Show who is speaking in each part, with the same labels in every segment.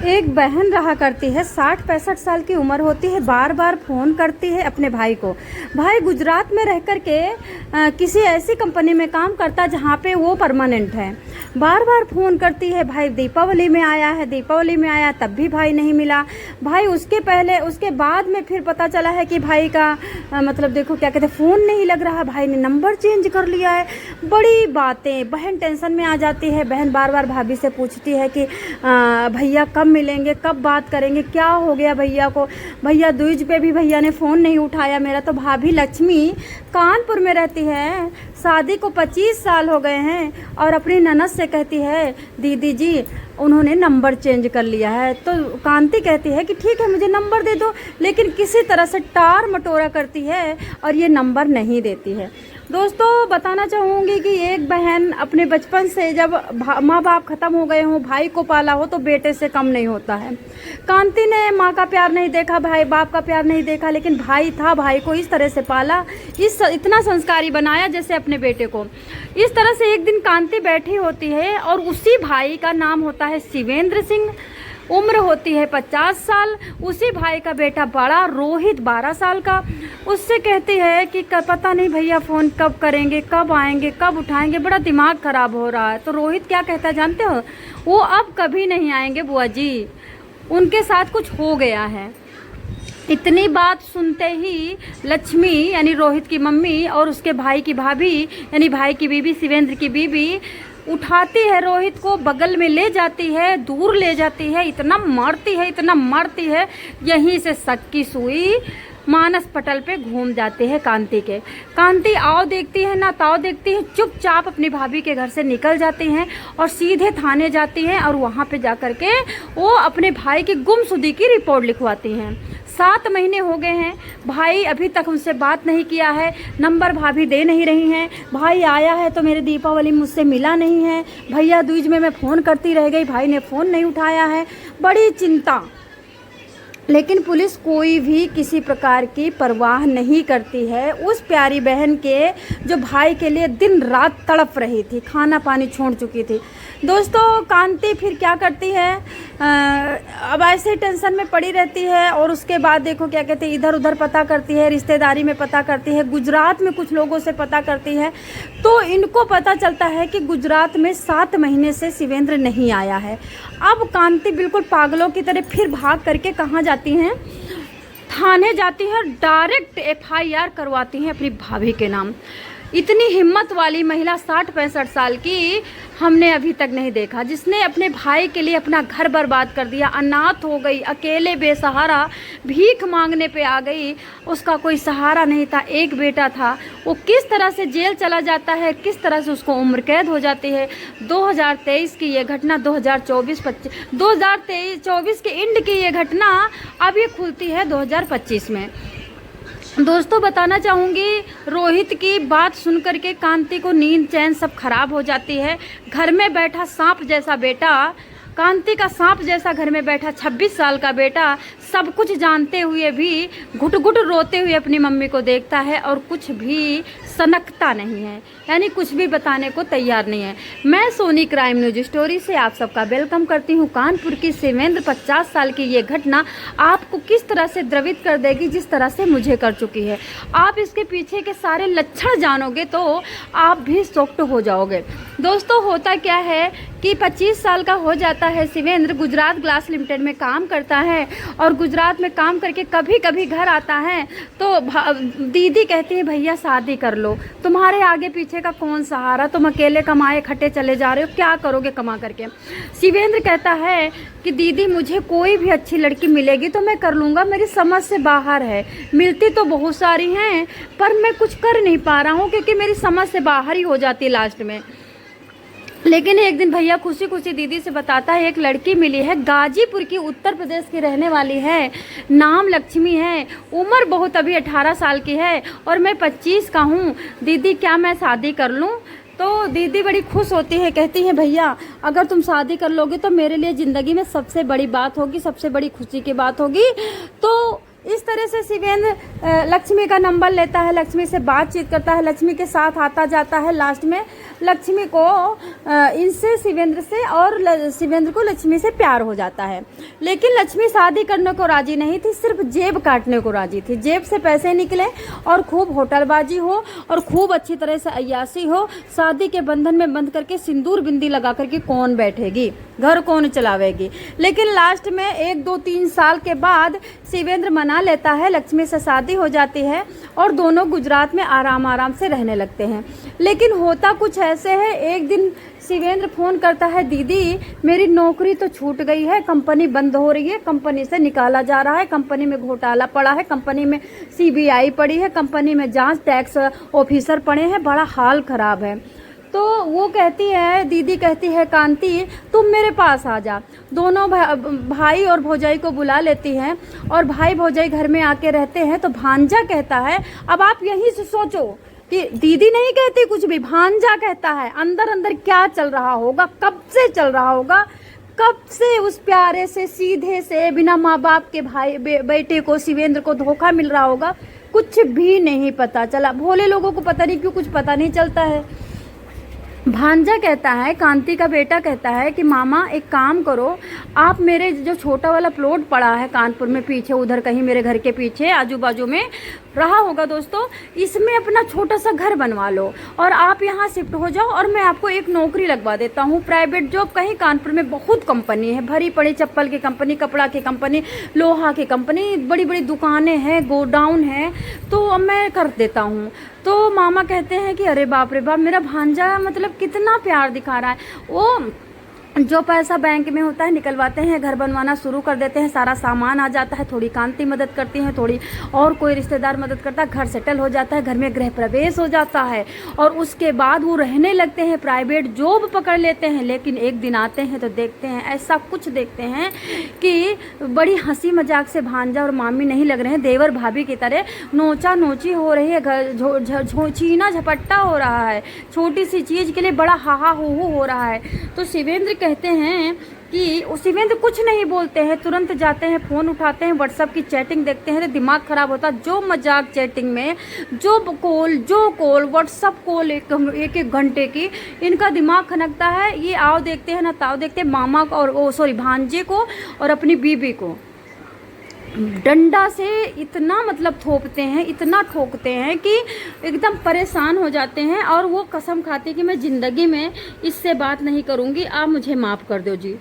Speaker 1: एक बहन रहा करती है, 60-65 साल की उम्र होती है, बार बार फ़ोन करती है अपने भाई को। भाई गुजरात में रह कर के किसी ऐसी कंपनी में काम करता जहाँ पे वो परमानेंट है। बार बार फ़ोन करती है, भाई दीपावली में आया है, दीपावली में आया, तब भी भाई नहीं मिला। भाई उसके बाद में फिर पता चला है कि भाई का मतलब देखो क्या कहते हैं, फ़ोन नहीं लग रहा, भाई ने नंबर चेंज कर लिया है। बड़ी बातें, बहन टेंशन में आ जाती है। बहन बार बार भाभी से पूछती है कि भैया कब मिलेंगे, कब बात करेंगे, क्या हो गया भैया को। भैया दूज पे भी भैया ने फ़ोन नहीं उठाया मेरा। तो भाभी लक्ष्मी कानपुर में रहती है, शादी को 25 साल हो गए हैं, और अपनी ननद से कहती है दीदी जी उन्होंने नंबर चेंज कर लिया है। तो कांति कहती है कि ठीक है मुझे नंबर दे दो, लेकिन किसी तरह से टार मटोरा करती है और ये नंबर नहीं देती है। दोस्तों बताना चाहूँगी कि एक बहन अपने बचपन से जब माँ बाप ख़त्म हो गए हों, भाई को पाला हो तो बेटे से कम नहीं होता है। कांति ने माँ का प्यार नहीं देखा, भाई बाप का प्यार नहीं देखा, लेकिन भाई था, भाई को इस तरह से पाला, इतना संस्कारी बनाया जैसे अपने बेटे को। इस तरह से एक दिन कांति बैठी होती है और उसी भाई का नाम होता है शिवेंद्र सिंह, उम्र होती है 50 साल। उसी भाई का बेटा बड़ा रोहित 12 साल का। उससे कहती है कि पता नहीं भैया फ़ोन कब करेंगे, कब आएंगे, कब उठाएंगे, बड़ा दिमाग ख़राब हो रहा है। तो रोहित क्या कहता है जानते हो, वो अब कभी नहीं आएंगे बुआ जी, उनके साथ कुछ हो गया है। इतनी बात सुनते ही लक्ष्मी यानी रोहित की मम्मी और उसके भाई की भाभी यानी भाई की बीबी शिवेंद्र की बीबी उठाती है, रोहित को बगल में ले जाती है, दूर ले जाती है, इतना मारती है, यहीं से शक की सुई मानस पटल पे घूम जाते हैं कांति के। कांति आओ देखती है ना ताओ देखती है, चुपचाप अपनी भाभी के घर से निकल जाती हैं और सीधे थाने जाती हैं और वहाँ पे जा कर के वो अपने भाई की गुमशुदगी की रिपोर्ट लिखवाती हैं। 7 महीने हो गए हैं, भाई अभी तक उनसे बात नहीं किया है, नंबर भाभी दे नहीं रही हैं। भाई आया है तो मेरे दीपावली मुझसे मिला नहीं है, भैया दूज में मैं फ़ोन करती रह गई, भाई ने फ़ोन नहीं उठाया है। बड़ी चिंता, लेकिन पुलिस कोई भी किसी प्रकार की परवाह नहीं करती है उस प्यारी बहन के, जो भाई के लिए दिन रात तड़प रही थी, खाना पानी छोड़ चुकी थी। दोस्तों कांति फिर क्या करती है, अब ऐसे टेंशन में पड़ी रहती है और उसके बाद देखो क्या कहते हैं, इधर उधर पता करती है, रिश्तेदारी में पता करती है, गुजरात में कुछ लोगों से पता करती है। तो इनको पता चलता है कि गुजरात में 7 महीने से शिवेंद्र नहीं आया है। अब कांति बिल्कुल पागलों की तरह फिर भाग करके कहाँ जाती हैं, थाने जाती है, डायरेक्ट FIR करवाती हैं अपनी भाभी के नाम। इतनी हिम्मत वाली महिला 60-65 साल की हमने अभी तक नहीं देखा, जिसने अपने भाई के लिए अपना घर बर्बाद कर दिया, अनाथ हो गई, अकेले बेसहारा भीख मांगने पे आ गई। उसका कोई सहारा नहीं था, एक बेटा था, वो किस तरह से जेल चला जाता है, किस तरह से उसको उम्र कैद हो जाती है। 2023 की ये घटना 2024 के एंड की ये घटना अब ये खुलती है 2025 में। दोस्तों बताना चाहूँगी, रोहित की बात सुन कर के कांति को नींद चैन सब खराब हो जाती है। घर में बैठा सांप जैसा बेटा, कांति का सांप जैसा घर में बैठा 26 साल का बेटा सब कुछ जानते हुए भी घुट घुट रोते हुए अपनी मम्मी को देखता है और कुछ भी सनकता नहीं है, यानी कुछ भी बताने को तैयार नहीं है। मैं सोनी क्राइम न्यूज स्टोरी से आप सबका वेलकम करती हूँ। कानपुर की शिवेंद्र 50 साल की ये घटना आपको किस तरह से द्रवित कर देगी, जिस तरह से मुझे कर चुकी है। आप इसके पीछे के सारे लक्षण जानोगे तो आप भी शॉक्ड हो जाओगे। दोस्तों होता क्या है कि 25 साल का हो जाता है शिवेंद्र, गुजरात ग्लास लिमिटेड में काम करता है और गुजरात में काम करके कभी कभी घर आता है तो दीदी कहती है भैया शादी कर लो, तुम्हारे आगे पीछे का कौन सहारा, तुम अकेले कमाए खटे चले जा रहे हो, क्या करोगे कमा करके। शिवेंद्र कहता है कि दीदी मुझे कोई भी अच्छी लड़की मिलेगी तो मैं कर लूँगा, मेरी समझ से बाहर है, मिलती तो बहुत सारी हैं पर मैं कुछ कर नहीं पा रहा हूँ क्योंकि मेरी समझ से बाहर ही हो जाती है लास्ट में। लेकिन एक दिन भैया खुशी खुशी दीदी से बताता है एक लड़की मिली है, गाजीपुर की, उत्तर प्रदेश की रहने वाली है, नाम लक्ष्मी है, उम्र बहुत अभी 18 साल की है और मैं 25 का हूँ, दीदी क्या मैं शादी कर लूँ। तो दीदी बड़ी खुश होती है, कहती है भैया अगर तुम शादी कर लोगे तो मेरे लिए ज़िंदगी में सबसे बड़ी बात होगी, सबसे बड़ी खुशी की बात होगी। तो इस तरह से शिवेंद्र लक्ष्मी का नंबर लेता है, लक्ष्मी से बातचीत करता है, लक्ष्मी के साथ आता जाता है। लास्ट में लक्ष्मी को इनसे शिवेंद्र से और शिवेंद्र को लक्ष्मी से प्यार हो जाता है। लेकिन लक्ष्मी शादी करने को राजी नहीं थी, सिर्फ जेब काटने को राजी थी। जेब से पैसे निकले और खूब होटलबाजी हो और खूब अच्छी तरह से अय्यासी हो। शादी के बंधन में बंध करके सिंदूर बिंदी लगा करके कौन बैठेगी, घर कौन चलावेगी। लेकिन लास्ट में 1, 2, 3 साल के बाद शिवेंद्र मना लेता है, लक्ष्मी से शादी हो जाती है और दोनों गुजरात में आराम आराम से रहने लगते हैं। लेकिन होता कुछ ऐसे है, एक दिन शिवेंद्र फ़ोन करता है, दीदी मेरी नौकरी तो छूट गई है, कंपनी बंद हो रही है, कंपनी से निकाला जा रहा है, कंपनी में घोटाला पड़ा है, कंपनी में CBI पड़ी है, कंपनी में जांच टैक्स ऑफिसर पड़े हैं, बड़ा हाल ख़राब है। तो वो कहती है, दीदी कहती है, कांति तुम मेरे पास आ जा। दोनों भाई और भौजाई को बुला लेती हैं और भाई भौजाई घर में आके रहते हैं। तो भांजा कहता है, अब आप यहीं से सोचो कि दीदी नहीं कहती कुछ भी, भांजा कहता है अंदर अंदर क्या चल रहा होगा, कब से चल रहा होगा, कब से उस प्यारे से सीधे से बिना माँ बाप के भाई बेटे को शिवेंद्र को धोखा मिल रहा होगा, कुछ भी नहीं पता चला। भोले लोगों को पता नहीं क्यों कुछ पता नहीं चलता है। भांजा कहता है, कांति का बेटा कहता है कि मामा एक काम करो, आप मेरे जो छोटा वाला प्लॉट पड़ा है कानपुर में पीछे, उधर कहीं मेरे घर के पीछे आजू बाजू में रहा होगा दोस्तों, इसमें अपना छोटा सा घर बनवा लो और आप यहाँ शिफ्ट हो जाओ और मैं आपको एक नौकरी लगवा देता हूँ, प्राइवेट जॉब। कहीं कानपुर में बहुत कंपनी है, भरी पड़ी चप्पल की कंपनी, कपड़ा की कंपनी, लोहा की कंपनी, बड़ी बड़ी दुकानें हैं, गोडाउन है, तो मैं कर देता हूँ। तो मामा कहते हैं कि अरे बाप रे बाप, मेरा भांजा मतलब कितना प्यार दिखा रहा है। वो जो पैसा बैंक में होता है निकलवाते हैं, घर बनवाना शुरू कर देते हैं, सारा सामान आ जाता है, थोड़ी कांति मदद करती हैं, थोड़ी और कोई रिश्तेदार मदद करता है, घर सेटल हो जाता है, घर में गृह प्रवेश हो जाता है और उसके बाद वो रहने लगते हैं, प्राइवेट जॉब पकड़ लेते हैं। लेकिन एक दिन आते हैं तो देखते हैं, ऐसा कुछ देखते हैं कि बड़ी हंसी मजाक से भांजा और मामी नहीं लग रहे हैं, देवर भाभी की तरह नोचा नोची हो रही है, घर छीना झपट्टा हो रहा है, छोटी सी चीज़ के लिए बड़ा हाहा हो रहा है। तो शिवेंद्र कहते हैं कि शिवेंद्र कुछ नहीं बोलते हैं, तुरंत जाते हैं, फ़ोन उठाते हैं, व्हाट्सएप की चैटिंग देखते हैं तो दिमाग ख़राब होता है। जो मजाक चैटिंग में, जो कॉल व्हाट्सएप कॉल एक घंटे की, इनका दिमाग खनकता है। ये आओ देखते हैं ना ताओ देखते हैं, मामा को और भांजे को और अपनी बीबी को डंडा से इतना मतलब थोपते हैं, इतना ठोकते हैं कि एकदम परेशान हो जाते हैं। और वो कसम खाती कि मैं ज़िंदगी में इससे बात नहीं करूँगी, आप मुझे माफ़ कर दो जी।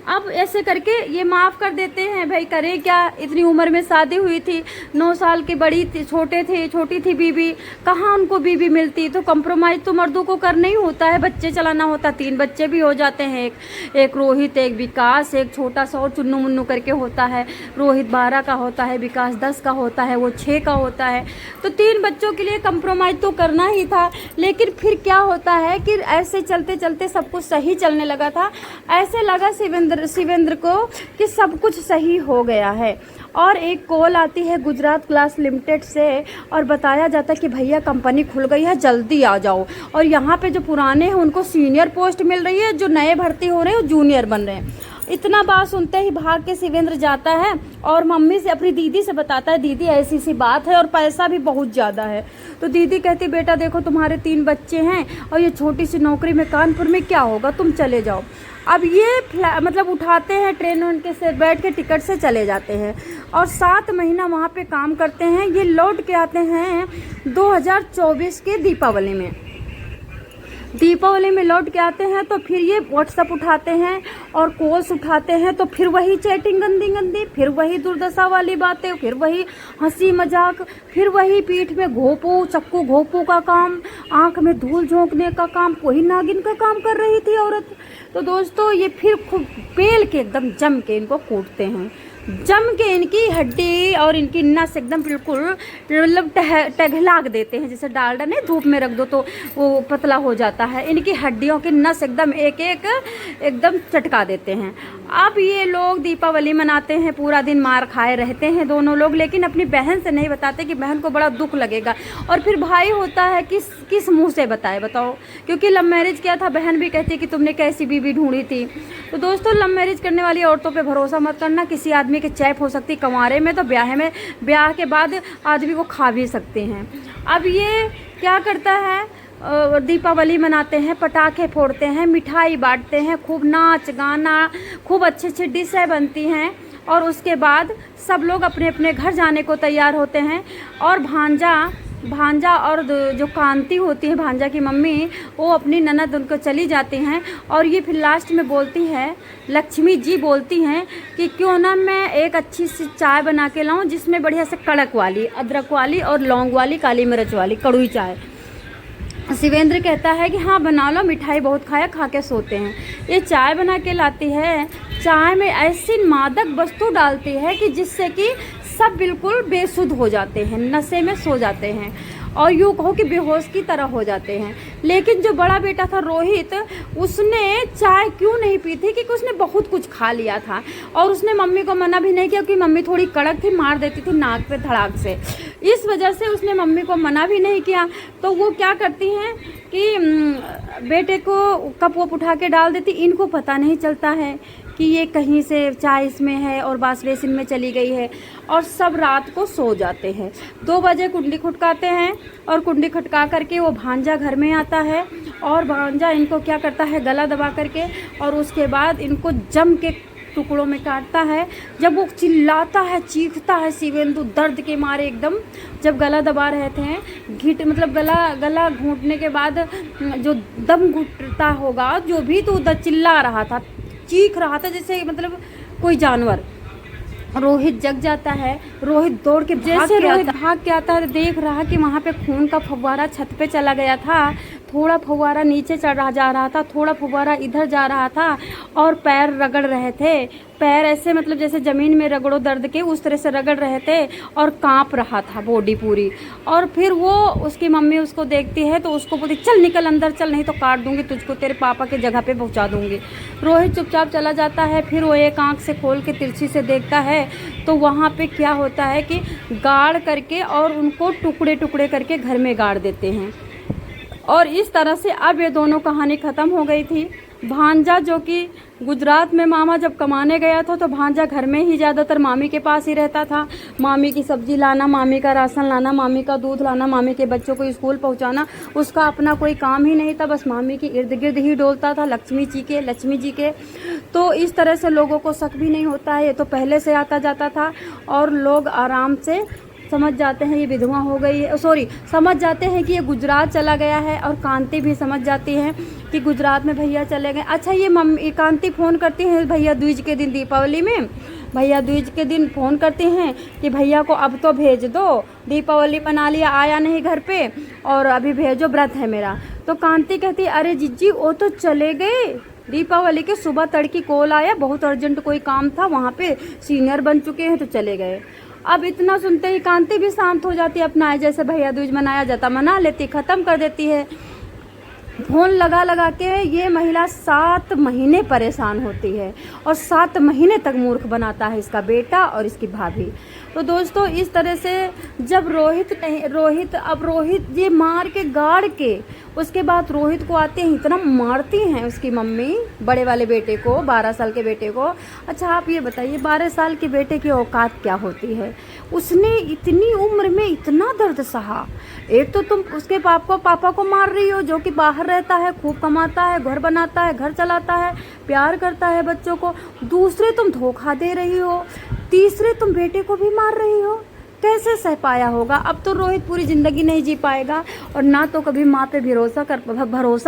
Speaker 1: अब ऐसे करके ये माफ़ कर देते हैं। भाई करें क्या, इतनी उम्र में शादी हुई थी, 9 साल की बड़ी थी, छोटी थी बीबी, कहाँ उनको बीबी मिलती। तो कंप्रोमाइज़ तो मर्दों को करना ही होता है, बच्चे चलाना होता। 3 बच्चे भी हो जाते हैं, एक रोहित, एक विकास, एक छोटा सा और चुन्नू मुन्नू करके होता है। रोहित 12 का होता है, विकास 10 का होता है, वो 6 का होता है। तो 3 बच्चों के लिए कंप्रोमाइज़ तो करना ही था। लेकिन फिर क्या होता है कि ऐसे चलते चलते सब कुछ सही चलने लगा था। ऐसे लगा शिवेंद्र को कि सब कुछ सही हो गया है। और एक कॉल आती है गुजरात ग्लास लिमिटेड से और बताया जाता है कि भैया कंपनी खुल गई है, जल्दी आ जाओ। और यहाँ पे जो पुराने हैं उनको सीनियर पोस्ट मिल रही है, जो नए भर्ती हो रहे हैं वो जूनियर बन रहे हैं। इतना बात सुनते ही भाग के शिवेंद्र जाता है और मम्मी से, अपनी दीदी से बताता है, दीदी ऐसी सी बात है और पैसा भी बहुत ज़्यादा है। तो दीदी कहती, बेटा देखो तुम्हारे 3 बच्चे हैं और ये छोटी सी नौकरी में कानपुर में क्या होगा, तुम चले जाओ। अब ये मतलब उठाते हैं, ट्रेन उनके से बैठ के टिकट से चले जाते हैं और 7 महीना वहाँ पे काम करते हैं। ये लौट के आते हैं 2024 के दीपावली में लौट के आते हैं। तो फिर ये व्हाट्सएप उठाते हैं और कॉल्स उठाते हैं, तो फिर वही चैटिंग गंदी, फिर वही दुर्दशा वाली बातें, फिर वही हंसी मजाक, फिर वही पीठ में चक्कू घोपू का काम, आंख में धूल झोंकने का काम, वही नागिन का काम कर रही थी औरत। तो दोस्तों ये फिर खूब पेल के एकदम जम के इनको कूटते हैं, जम के इनकी हड्डी और इनकी नस एकदम बिल्कुल मतलब टघलाग देते हैं। जैसे डालडा नहीं धूप में रख दो तो वो पतला हो जाता है, इनकी हड्डियों की नस एकदम एक एकदम चटका देते हैं। अब ये लोग दीपावली मनाते हैं, पूरा दिन मार खाए रहते हैं दोनों लोग, लेकिन अपनी बहन से नहीं बताते कि बहन को बड़ा दुख लगेगा। और फिर भाई होता है किस मुंह से बताओ, क्योंकि लव मैरिज किया था। बहन भी कहती है कि तुमने कैसी बीवी ढूंढी थी। तो दोस्तों लव मैरिज करने वाली औरतों पे भरोसा मत करना, किसी आदमी आदमी के चैप हो सकती, कंवारे में तो ब्याह के बाद आदमी को खा भी सकते हैं। अब ये क्या करता है, दीपावली मनाते हैं, पटाखे फोड़ते हैं, मिठाई बांटते हैं, खूब नाच गाना, खूब अच्छी अच्छी डिशें बनती हैं और उसके बाद सब लोग अपने अपने घर जाने को तैयार होते हैं। और भांजा और जो कांति होती है भांजा की मम्मी, वो अपनी ननद उनको चली जाती हैं और ये फिर लास्ट में बोलती है, लक्ष्मी जी बोलती हैं कि क्यों ना मैं एक अच्छी सी चाय बना के लाऊं जिसमें बढ़िया से कड़क वाली, अदरक वाली और लौंग वाली, काली मिर्च वाली कड़वी चाय। शिवेंद्र कहता है कि हाँ बना लो, मिठाई बहुत खाया, खा के सोते हैं। ये चाय बना के लाती है, चाय में ऐसी मादक वस्तु डालती है कि जिससे कि सब बिल्कुल बेसुध हो जाते हैं, नशे में सो जाते हैं और यूँ कहो कि बेहोश की तरह हो जाते हैं। लेकिन जो बड़ा बेटा था रोहित, उसने चाय क्यों नहीं पी थी, क्योंकि उसने बहुत कुछ खा लिया था और उसने मम्मी को मना भी नहीं किया, क्योंकि मम्मी थोड़ी कड़क थी, मार देती थी नाक पे धड़ाक से। इस वजह से उसने मम्मी को मना भी नहीं किया। तो वो क्या करती हैं कि बेटे को कप वप उठा के डाल देती। इनको पता नहीं चलता है कि ये कहीं से चाय इसमें है और बास बेसिन में चली गई है और सब रात को सो जाते हैं। 2 बजे कुंडी खटकाते हैं और कुंडी खटका करके वो भांजा घर में आता है और भांजा इनको क्या करता है, गला दबा करके और उसके बाद इनको जम के टुकड़ों में काटता है। जब वो चिल्लाता है, चीखता है शिवेंदु दर्द के मारे एकदम, जब गला दबा रहे थे, मतलब गला घूंटने के बाद जो दम घुटता होगा जो भी, तो उधर चिल्ला रहा था, चीख रहा था जैसे मतलब कोई जानवर। रोहित जग जाता है, रोहित दौड़ के भाग के आता है, देख रहा कि वहाँ पे खून का फव्वारा छत पे चला गया था, थोड़ा फव्वारा नीचे जा रहा था, थोड़ा फव्वारा इधर जा रहा था और पैर रगड़ रहे थे। पैर ऐसे मतलब जैसे ज़मीन में रगड़ो दर्द के, उस तरह से रगड़ रहे थे और कांप रहा था बॉडी पूरी। और फिर वो उसकी मम्मी उसको देखती है तो उसको बोलती, चल निकल अंदर चल, नहीं तो काट दूंगी तुझको, तेरे पापा के जगह पे पहुंचा दूंगी। रोहित चुपचाप चला जाता है। फिर वो एक आंख से खोल के तिरछी से देखता है तो वहाँ पे क्या होता है कि गाड़ करके और उनको टुकड़े टुकड़े करके घर में गाड़ देते हैं। और इस तरह से अब ये दोनों कहानी ख़त्म हो गई थी। भांजा जो कि गुजरात में मामा जब कमाने गया था तो भांजा घर में ही ज़्यादातर मामी के पास ही रहता था। मामी की सब्जी लाना, मामी का राशन लाना, मामी का दूध लाना, मामी के बच्चों को स्कूल पहुंचाना, उसका अपना कोई काम ही नहीं था, बस मामी के इर्द गिर्द ही डोलता था, लक्ष्मी जी के। तो इस तरह से लोगों को शक भी नहीं होता है, ये तो पहले से आता जाता था और लोग आराम से समझ जाते हैं ये विधवा हो गई है, समझ जाते हैं कि ये गुजरात चला गया है। और कांति भी समझ जाती है कि गुजरात में भैया चले गए। अच्छा, ये मम्मी कांति फ़ोन करती हैं भैया दूज के दिन, दीपावली में भैया दूज के दिन फ़ोन करते हैं कि भैया को अब तो भेज दो, दीपावली मना लिया, आया नहीं घर पे और अभी भेजो, व्रत है मेरा। तो कांति कहती, अरे जीजी वो तो चले गए, दीपावली के सुबह तड़की कॉल आया, बहुत अर्जेंट कोई काम था, वहाँ पे सीनियर बन चुके हैं तो चले गए। अब इतना सुनते ही कांति भी शांत हो जाती है, अपना जैसे भैया दूज मनाया जाता मना लेती, ख़त्म कर देती है। फोन लगा के ये महिला 7 महीने परेशान होती है और 7 महीने तक मूर्ख बनाता है इसका बेटा और इसकी भाभी। तो दोस्तों इस तरह से जब रोहित ये मार के गाड़ के उसके बाद रोहित को आते हैं, इतना मारती हैं उसकी मम्मी बड़े वाले बेटे को, 12 साल के बेटे को। अच्छा आप ये बताइए 12 साल के बेटे की औकात क्या होती है? उसने इतनी उम्र में इतना दर्द सहा। एक तो तुम उसके पापा को मार रही हो जो कि बाहर रहता है, खूब कमाता है, घर बनाता है, घर चलाता है, प्यार करता है बच्चों को। दूसरे तुम धोखा दे रही हो, तीसरे तुम बेटे को भी मार रही हो। कैसे सह पाया होगा? अब तो रोहित पूरी ज़िंदगी नहीं जी पाएगा और ना तो कभी माँ पे भरोसा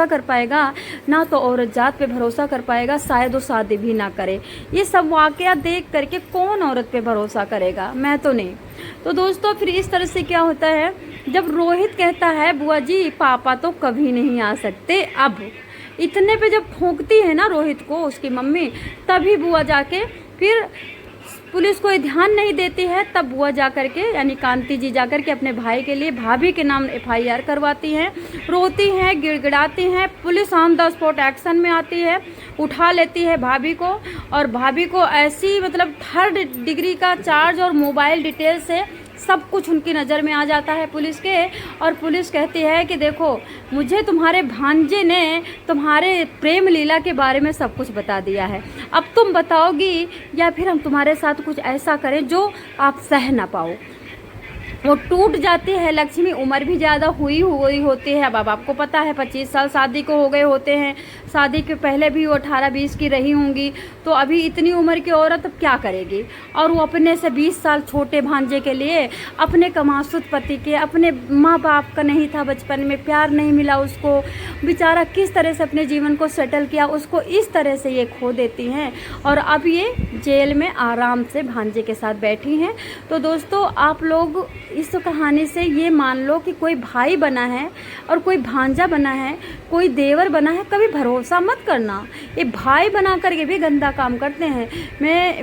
Speaker 1: कर पाएगा, ना तो औरत जात पे भरोसा कर पाएगा, शायद वो शादी भी ना करे। ये सब वाकया देख करके कौन औरत पे भरोसा करेगा? मैं तो नहीं। तो दोस्तों फिर इस तरह से क्या होता है, जब रोहित कहता है बुआ जी पापा तो कभी नहीं आ सकते, अब इतने पे जब फूंकती है ना रोहित को उसकी मम्मी, तभी बुआ जाके फिर पुलिस कोई ध्यान नहीं देती है, तब बुआ जा करके यानी कांति जी जा करके अपने भाई के लिए भाभी के नाम FIR करवाती हैं। रोती हैं, गिड़गिड़ाती हैं, police on the spot action में आती है, उठा लेती है भाभी को और भाभी को ऐसी मतलब 3rd डिग्री का चार्ज और मोबाइल डिटेल से सब कुछ उनकी नज़र में आ जाता है पुलिस के। और पुलिस कहती है कि देखो, मुझे तुम्हारे भांजे ने तुम्हारे प्रेम लीला के बारे में सब कुछ बता दिया है, अब तुम बताओगी या फिर हम तुम्हारे साथ कुछ ऐसा करें जो आप सह ना पाओ। वो टूट जाती है लक्ष्मी। उम्र भी ज़्यादा हुई होती है। अब आपको पता है 25 साल शादी को हो गए होते हैं, शादी के पहले भी वो 18-20 की रही होंगी, तो अभी इतनी उम्र की औरत अब क्या करेगी। और वो अपने से 20 साल छोटे भांजे के लिए, अपने कमासुत पति के, अपने माँ बाप का नहीं था बचपन में, प्यार नहीं मिला उसको, बेचारा किस तरह से अपने जीवन को सेटल किया, उसको इस तरह से ये खो देती हैं। और अब ये जेल में आराम से भांजे के साथ बैठी हैं। तो दोस्तों, आप लोग इस कहानी से ये मान लो कि कोई भाई बना है और कोई भांजा बना है, कोई देवर बना है, कभी भरोसा मत करना। ये भाई बना करके भी गंदा काम करते हैं।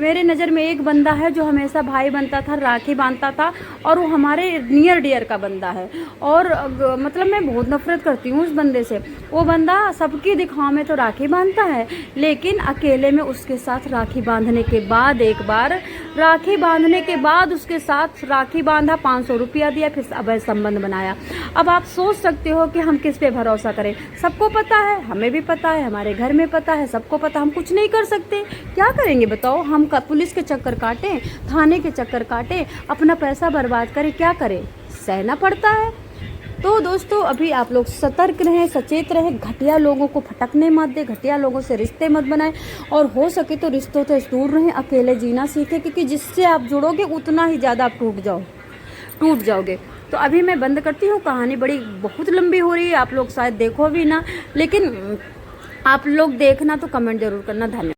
Speaker 1: मेरे नज़र में एक बंदा है जो हमेशा भाई बनता था, राखी बांधता था, और वो हमारे नियर डियर का बंदा है। और मतलब मैं बहुत नफरत करती हूँ उस बंदे से। वो बंदा सबकी दिखाव में तो राखी बांधता है, लेकिन अकेले में उसके साथ राखी बांधने के बाद, एक बार राखी बांधने के बाद उसके साथ राखी बांधा, 500 रुपया दिया, फिर अवैध संबंध बनाया। अब आप सोच सकते हो कि हम किस पे भरोसा करें। सबको पता है, हमें भी पता है, हमारे घर में पता है, सबको पता, हम कुछ नहीं कर सकते। क्या करेंगे बताओ। हम पुलिस के चक्कर काटें, थाने के चक्कर काटें, अपना पैसा बर्बाद करें, क्या करें, सहना पड़ता है। तो दोस्तों, अभी आप लोग सतर्क रहें, सचेत रहें, घटिया लोगों को फटकने मत दें, घटिया लोगों से रिश्ते मत बनाएं, और हो सके तो रिश्तों से दूर रहें, अकेले जीना सीखें, क्योंकि जिससे आप जुड़ोगे उतना ही ज़्यादा आप टूट जाओगे। तो अभी मैं बंद करती हूँ। कहानी बहुत लंबी हो रही है, आप लोग शायद देखो भी ना, लेकिन आप लोग देखना तो कमेंट जरूर करना। धन्यवाद।